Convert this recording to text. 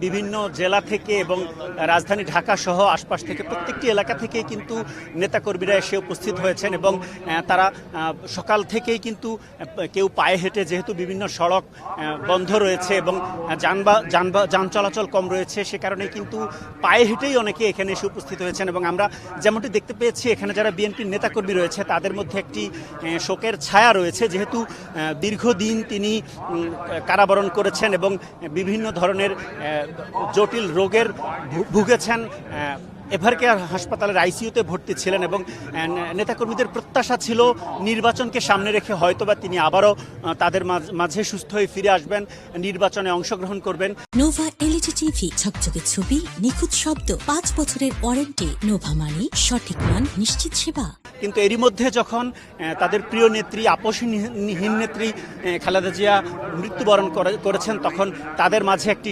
বিভিন্ন জেলা থেকে এবং রাজধানী ঢাকা সহ আশপাশ থেকে প্রত্যেকটি এলাকা থেকে কিন্তু নেতাকর্মীরা এসে উপস্থিত হয়েছেন এবং তারা সকাল থেকেই কিন্তু কেউ পায়ে হেঁটে, যেহেতু বিভিন্ন সড়ক বন্ধ রয়েছে এবং যান চলাচল কম রয়েছে, সে কারণে কিন্তু পায়ে হেঁটেই অনেকে এখানে এসে উপস্থিত হয়েছেন। এবং আমরা যেমনটি দেখতে পেয়েছি, এখানে যারা বিএনপির নেতাকর্মী রয়েছে তাদের মধ্যে একটি শোকের ছায়া রয়েছে, যেহেতু দীর্ঘদিন তিনি কারাবরণ করেছেন এবং বিভিন্ন ধরনের জটিল রোগের ভুগেছেন। এভারকেয়ার হাসপাতালের আইসিইউতে ভর্তি ছিলেন এবং নেতাকর্মীদের প্রত্যাশা ছিল নির্বাচনকে সামনে রেখে হয়তোবা তিনি আবারও তাদের মাঝে সুস্থ হয়ে ফিরে আসবেন, নির্বাচনে অংশগ্রহণ করবেন। নোভা এলইডি টিভি, ঝকঝকে ছবি, নিখুঁত শব্দ, 5 বছরের ওয়ারেন্টি। নোভা মানি সঠিক মান, নিশ্চিত সেবা। কিন্তু এরই মধ্যে যখন তাদের প্রিয় নেত্রী, আপসহীন নেত্রী খালেদা জিয়া মৃত্যুবরণ করেছেন, তখন তাদের মাঝে একটি